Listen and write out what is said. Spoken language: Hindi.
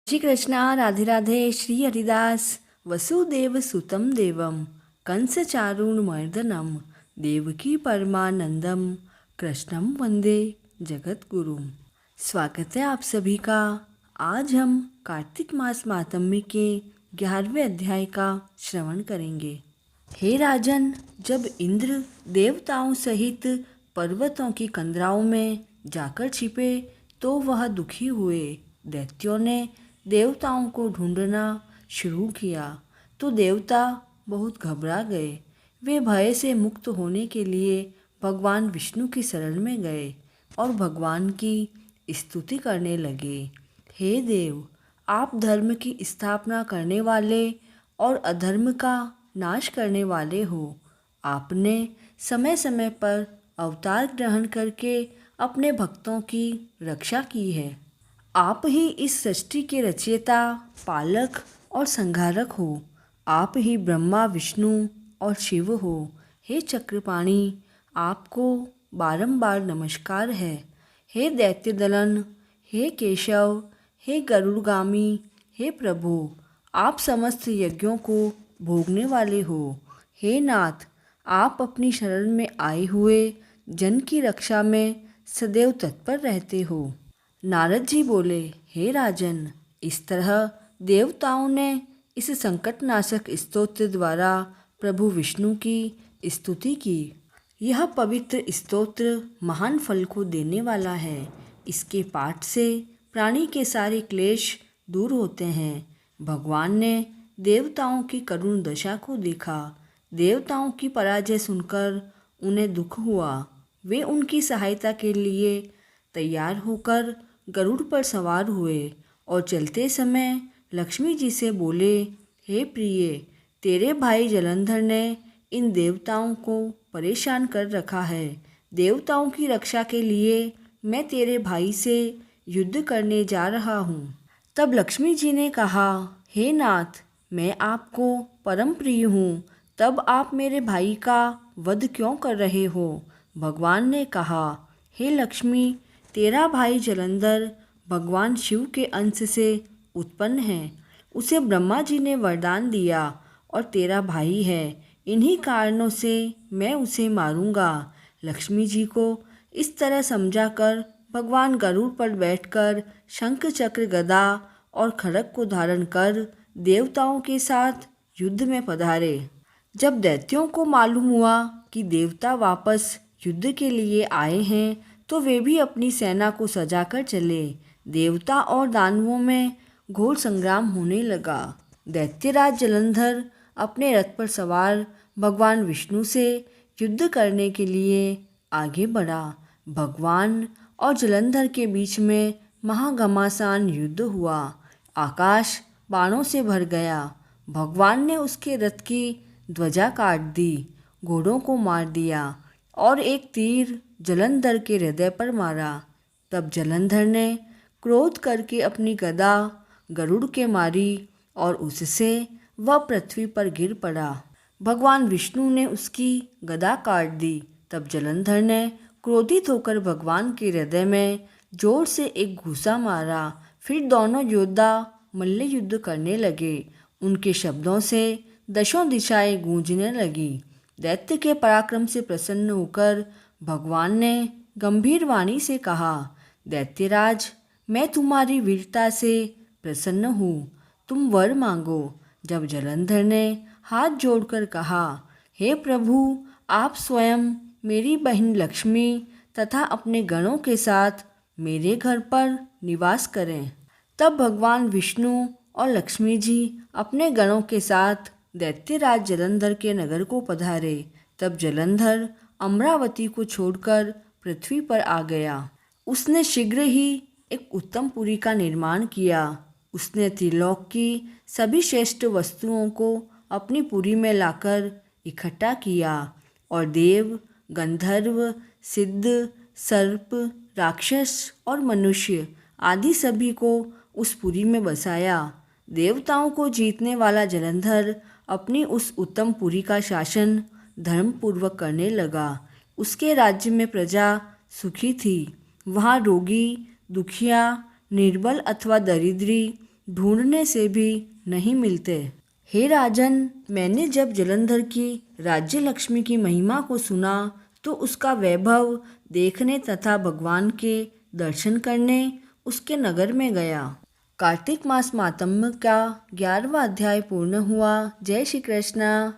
श्री कृष्णा राधे राधे। श्री हरिदास वसुदेव सुतम देवम कंस चारुणमर्दनम देवकी परमानंदम कृष्णम वंदे जगत गुरु। स्वागत है आप सभी का। आज हम कार्तिक मास मातम्य के 11वें अध्याय का श्रवण करेंगे। हे राजन, जब इंद्र देवताओं सहित पर्वतों की कंदराओं में जाकर छिपे तो वह दुखी हुए। दैत्यों ने देवताओं को ढूंढना शुरू किया तो देवता बहुत घबरा गए। वे भय से मुक्त होने के लिए भगवान विष्णु की शरण में गए और भगवान की स्तुति करने लगे। हे देव, आप धर्म की स्थापना करने वाले और अधर्म का नाश करने वाले हो। आपने समय समय पर अवतार ग्रहण करके अपने भक्तों की रक्षा की है। आप ही इस सृष्टि के रचयिता, पालक और संहारक हो। आप ही ब्रह्मा, विष्णु और शिव हो। हे चक्रपाणि, आपको बारंबार नमस्कार है। हे दैत्य दलन, हे केशव, हे गरुड़गामी, हे प्रभु, आप समस्त यज्ञों को भोगने वाले हो। हे नाथ, आप अपनी शरण में आए हुए जन की रक्षा में सदैव तत्पर रहते हो। नारद जी बोले, हे राजन, इस तरह देवताओं ने इस संकटनाशक स्तोत्र द्वारा प्रभु विष्णु की स्तुति की। यह पवित्र स्तोत्र महान फल को देने वाला है। इसके पाठ से प्राणी के सारे क्लेश दूर होते हैं। भगवान ने देवताओं की करुण दशा को देखा। देवताओं की पराजय सुनकर उन्हें दुख हुआ। वे उनकी सहायता के लिए तैयार होकर गरुड़ पर सवार हुए और चलते समय लक्ष्मी जी से बोले, हे प्रिय, तेरे भाई जलंधर ने इन देवताओं को परेशान कर रखा है। देवताओं की रक्षा के लिए मैं तेरे भाई से युद्ध करने जा रहा हूँ। तब लक्ष्मी जी ने कहा, हे नाथ, मैं आपको परम प्रिय हूँ, तब आप मेरे भाई का वध क्यों कर रहे हो? भगवान ने कहा, हे लक्ष्मी, तेरा भाई जलंधर भगवान शिव के अंश से उत्पन्न है। उसे ब्रह्मा जी ने वरदान दिया और तेरा भाई है। इन्हीं कारणों से मैं उसे मारूंगा। लक्ष्मी जी को इस तरह समझाकर भगवान गरुड़ पर बैठकर शंख चक्र गदा और खड्ग को धारण कर देवताओं के साथ युद्ध में पधारे। जब दैत्यों को मालूम हुआ कि देवता वापस युद्ध के लिए आए हैं तो वे भी अपनी सेना को सजाकर चले। देवता और दानवों में घोर संग्राम होने लगा। दैत्यराज जलंधर अपने रथ पर सवार भगवान विष्णु से युद्ध करने के लिए आगे बढ़ा। भगवान और जलंधर के बीच में महाघमासान युद्ध हुआ। आकाश बाणों से भर गया। भगवान ने उसके रथ की ध्वजा काट दी, घोड़ों को मार दिया और एक तीर जलंधर के हृदय पर मारा। तब जलंधर ने क्रोध करके अपनी गदा गरुड़ के मारी और उससे वह पृथ्वी पर गिर पड़ा। भगवान विष्णु ने उसकी गदा काट दी। तब जलंधर ने क्रोधित होकर भगवान के हृदय में जोर से एक घूंसा मारा। फिर दोनों योद्धा मल्ल युद्ध करने लगे। उनके शब्दों से दशों दिशाएं गूंजने लगी। दैत्य के पराक्रम से प्रसन्न होकर भगवान ने गंभीर वाणी से कहा, दैत्यराज, मैं तुम्हारी वीरता से प्रसन्न हूँ, तुम वर मांगो। जब जलंधर ने हाथ जोड़कर कहा, हे प्रभु, आप स्वयं मेरी बहन लक्ष्मी तथा अपने गणों के साथ मेरे घर पर निवास करें। तब भगवान विष्णु और लक्ष्मी जी अपने गणों के साथ दैत्यराज जलंधर के नगर को पधारे। तब जलंधर अमरावती को छोड़कर पृथ्वी पर आ गया। उसने शीघ्र ही एक उत्तम पुरी का निर्माण किया। उसने त्रिलोक की सभी श्रेष्ठ वस्तुओं को अपनी पुरी में लाकर इकट्ठा किया और देव, गंधर्व, सिद्ध, सर्प, राक्षस और मनुष्य आदि सभी को उस पुरी में बसाया। देवताओं को जीतने वाला जलंधर अपनी उस उत्तम पुरी का शासन धर्मपूर्वक करने लगा। उसके राज्य में प्रजा सुखी थी। वहाँ रोगी, दुखिया, निर्बल अथवा दरिद्री ढूंढने से भी नहीं मिलते। हे राजन, मैंने जब जलंधर की राज्य लक्ष्मी की महिमा को सुना तो उसका वैभव देखने तथा भगवान के दर्शन करने उसके नगर में गया। कार्तिक मास मातम्य का 11वां अध्याय पूर्ण हुआ। जय श्री कृष्ण।